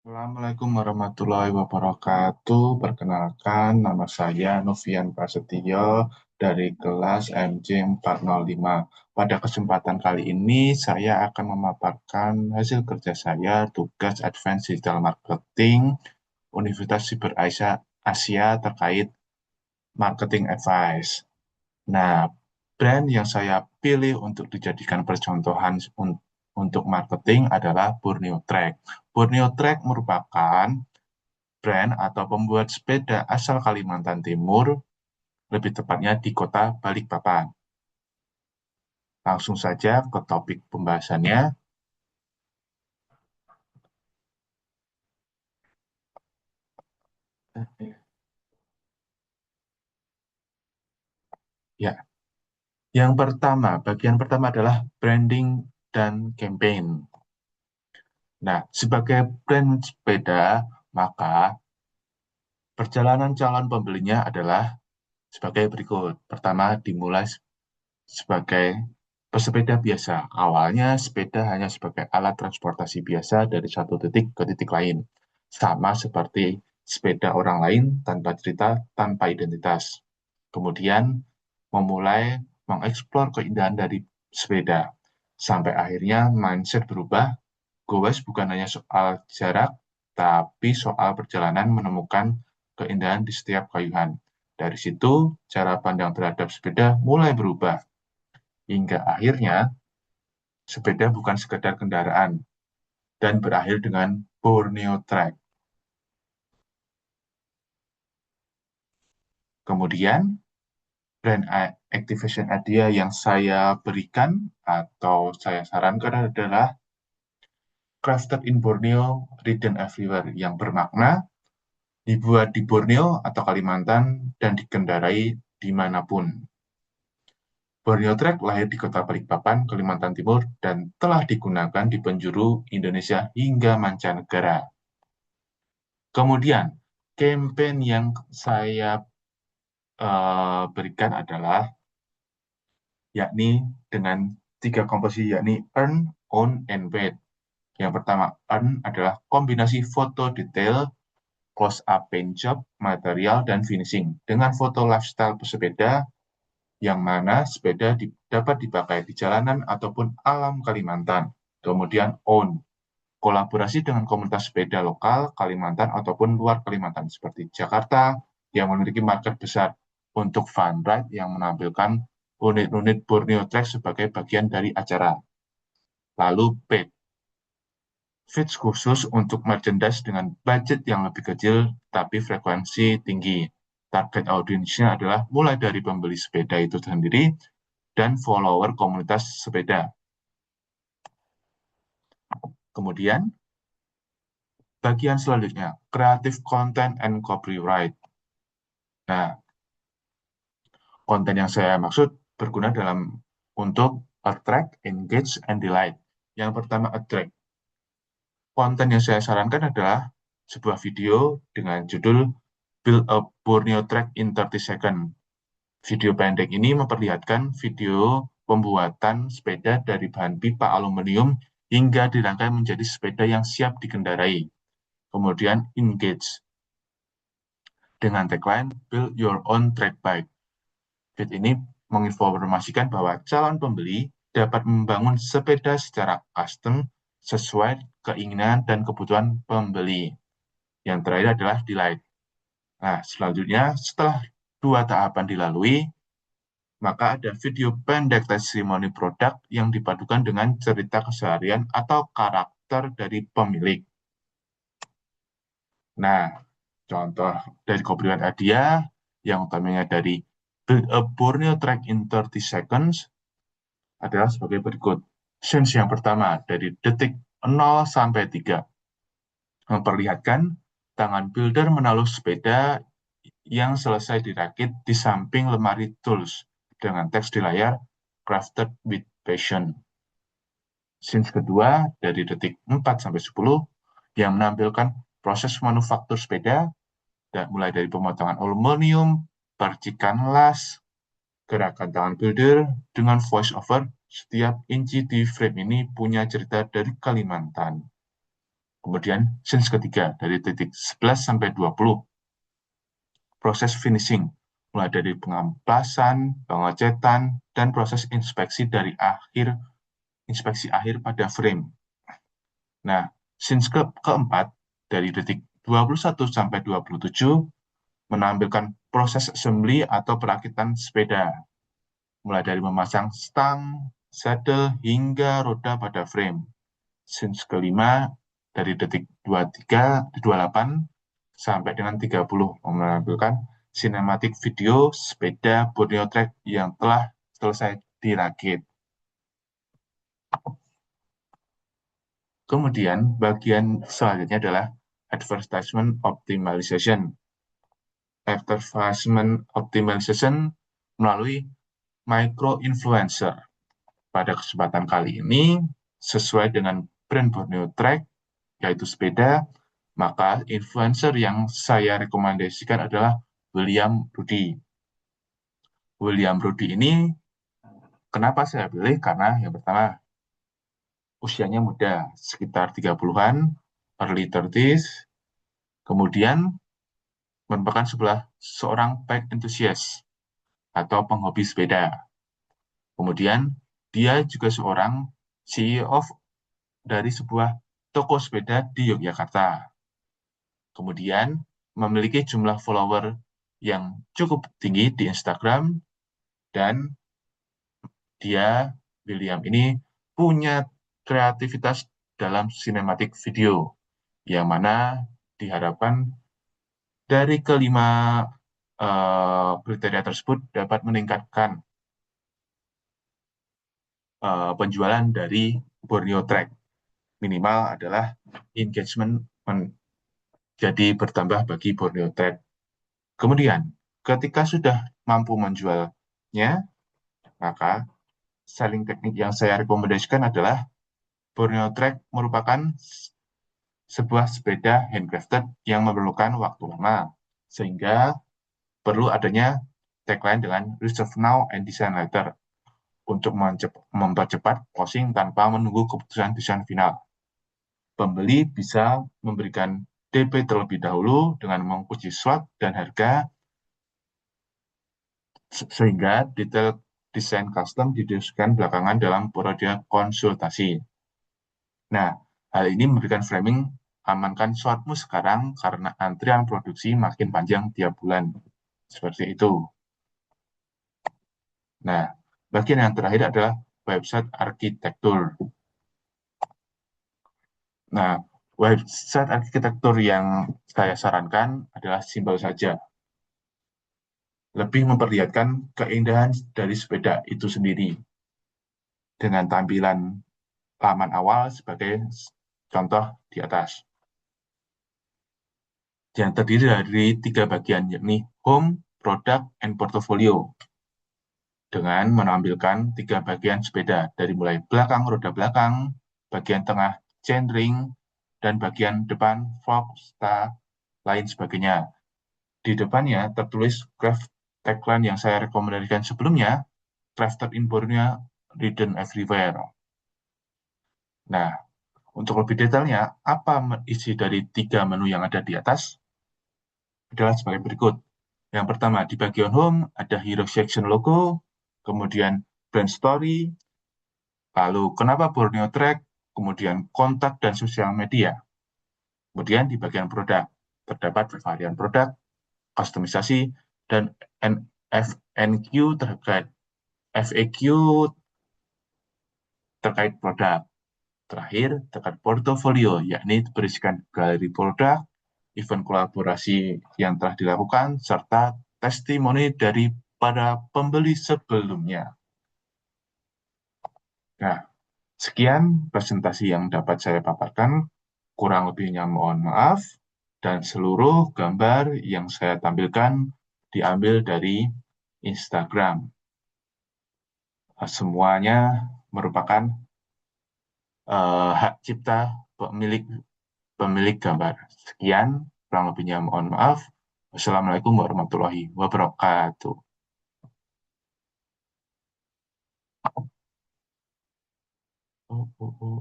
Assalamualaikum warahmatullahi wabarakatuh. Perkenalkan, nama saya Novian Prasetyo dari kelas MJ 405. Pada kesempatan kali ini, saya akan memaparkan hasil kerja saya tugas Advanced Digital Marketing Universitas Siber Asia terkait marketing advice. Nah, brand yang saya pilih untuk dijadikan percontohan untuk marketing adalah Borneo Trek. Borneo Trek merupakan brand atau pembuat sepeda asal Kalimantan Timur, lebih tepatnya di kota Balikpapan. Langsung saja ke topik pembahasannya. Ya, yang pertama, bagian pertama adalah branding dan campaign. Nah, sebagai brand sepeda, maka perjalanan calon pembelinya adalah sebagai berikut. Pertama, dimulai sebagai pesepeda biasa. Awalnya sepeda hanya sebagai alat transportasi biasa dari satu titik ke titik lain. Sama seperti sepeda orang lain tanpa cerita, tanpa identitas. Kemudian memulai mengeksplor keindahan dari sepeda. Sampai akhirnya mindset berubah, goes bukan hanya soal jarak, tapi soal perjalanan menemukan keindahan di setiap kayuhan. Dari situ, cara pandang terhadap sepeda mulai berubah. Hingga akhirnya, sepeda bukan sekedar kendaraan dan berakhir dengan Borneo Trek. Kemudian, brand activation idea yang saya berikan atau saya sarankan adalah Crafted in Borneo, Ridden Everywhere, yang bermakna dibuat di Borneo atau Kalimantan dan dikendarai dimanapun. Borneo Trek lahir di kota Balikpapan, Kalimantan Timur, dan telah digunakan di penjuru Indonesia hingga mancanegara. Kemudian, campaign yang saya berikan adalah yakni dengan tiga komposisi, yakni earn, own, and wait. Yang pertama, earn adalah kombinasi foto detail, close-up paint job, material, dan finishing dengan foto lifestyle pesepeda yang mana sepeda dapat dipakai di jalanan ataupun alam Kalimantan. Kemudian own, kolaborasi dengan komunitas sepeda lokal Kalimantan ataupun luar Kalimantan seperti Jakarta yang memiliki market besar untuk fun ride yang menampilkan unit-unit Borneo Trek sebagai bagian dari acara. Lalu paid, feeds khusus untuk merchandise dengan budget yang lebih kecil tapi frekuensi tinggi. Target audiensnya adalah mulai dari pembeli sepeda itu sendiri dan follower komunitas sepeda. Kemudian, bagian selanjutnya, creative content and copyright. Nah, konten yang saya maksud berguna untuk attract, engage, and delight. Yang pertama, attract. Konten yang saya sarankan adalah sebuah video dengan judul Build a Borneo Trek in 30 Seconds. Video pendek ini memperlihatkan video pembuatan sepeda dari bahan pipa aluminium hingga dirangkai menjadi sepeda yang siap dikendarai. Kemudian engage dengan tagline Build Your Own Trek Bike. Fit ini menginformasikan bahwa calon pembeli dapat membangun sepeda secara custom sesuai keinginan dan kebutuhan pembeli. Yang terakhir adalah delight. Nah, selanjutnya setelah dua tahapan dilalui, maka ada video pendek testimoni produk yang dipadukan dengan cerita keseharian atau karakter dari pemilik. Nah, contoh dari copyright hadiah yang utamanya dari Build a Borneo Trek in 30 Seconds adalah sebagai berikut. Scenes yang pertama dari detik 0 sampai 3 memperlihatkan tangan builder menaruh sepeda yang selesai dirakit di samping lemari tools dengan teks di layar crafted with passion. Scenes kedua dari detik 4 sampai 10 yang menampilkan proses manufaktur sepeda mulai dari pemotongan aluminium, percikan las, gerakan tangan builder dengan voice over. Setiap inci di frame ini punya cerita dari Kalimantan. Kemudian scenes ketiga dari titik 11 sampai 20, proses finishing, mulai dari pengampasan, pengecetan, dan proses inspeksi akhir pada frame. Nah, scenes keempat dari detik 21 sampai 27 menampilkan proses assembly atau perakitan sepeda, mulai dari memasang stang, saddle, hingga roda pada frame. Scenes kelima dari detik 23, 28 sampai dengan 30 menampilkan sinematik video sepeda Borneo Trek yang telah selesai dirakit. Kemudian bagian selanjutnya adalah advertisement optimization. Advertisement optimization melalui micro-influencer. Pada kesempatan kali ini, sesuai dengan brand Borneo Trek, yaitu sepeda, maka influencer yang saya rekomendasikan adalah William Rudy. William Rudy ini, kenapa saya pilih? Karena yang pertama, usianya muda, sekitar 30-an, early 30s, kemudian merupakan seorang bike enthusiast atau penghobi sepeda. Kemudian, dia juga seorang CEO dari sebuah toko sepeda di Yogyakarta. Kemudian, memiliki jumlah follower yang cukup tinggi di Instagram, dan William ini punya kreativitas dalam sinematik video, yang mana diharapkan dari kelima kriteria tersebut dapat meningkatkan penjualan dari Borneo Trek. Minimal adalah engagement jadi bertambah bagi Borneo Trek. Kemudian, ketika sudah mampu menjualnya, maka selling teknik yang saya rekomendasikan adalah Borneo Trek merupakan sebuah sepeda handcrafted yang memerlukan waktu lama, sehingga perlu adanya tagline dengan reserve now and design later untuk mempercepat closing tanpa menunggu keputusan desain final. Pembeli bisa memberikan DP terlebih dahulu dengan mengunci slot dan harga, sehingga detail desain custom didiskusikan belakangan dalam periode konsultasi. Nah, hal ini memberikan framing amankan slotmu sekarang karena antrian produksi makin panjang tiap bulan. Seperti itu. Nah, bagian yang terakhir adalah website arsitektur. Nah, website arsitektur yang saya sarankan adalah simpel saja. Lebih memperlihatkan keindahan dari sepeda itu sendiri. Dengan tampilan laman awal sebagai contoh di atas. Yang terdiri dari 3 bagian, yakni home, product, and portfolio. Dengan menampilkan 3 bagian sepeda, dari mulai belakang, roda belakang, bagian tengah, chainring, dan bagian depan, fork, star, lain sebagainya. Di depannya tertulis craft tagline yang saya rekomendasikan sebelumnya, crafted in Borneo, ridden everywhere. Nah, untuk lebih detailnya, apa isi dari 3 menu yang ada di atas? Adalah sebagai berikut. Yang pertama, di bagian home ada hero section logo, kemudian brand story, lalu kenapa Borneo Trek, kemudian kontak dan sosial media. Kemudian di bagian produk, terdapat varian produk, kustomisasi, dan FNQ FAQ terkait produk. Terakhir, terkait portofolio, yakni berisikan galeri produk, event kolaborasi yang telah dilakukan, serta testimoni dari para pembeli sebelumnya. Nah, sekian presentasi yang dapat saya paparkan. Kurang lebihnya mohon maaf, dan seluruh gambar yang saya tampilkan diambil dari Instagram. Semuanya merupakan hak cipta pemilik gambar. Sekian, kurang lebihnya mohon maaf. Wassalamualaikum warahmatullahi wabarakatuh. Oh, oh, oh.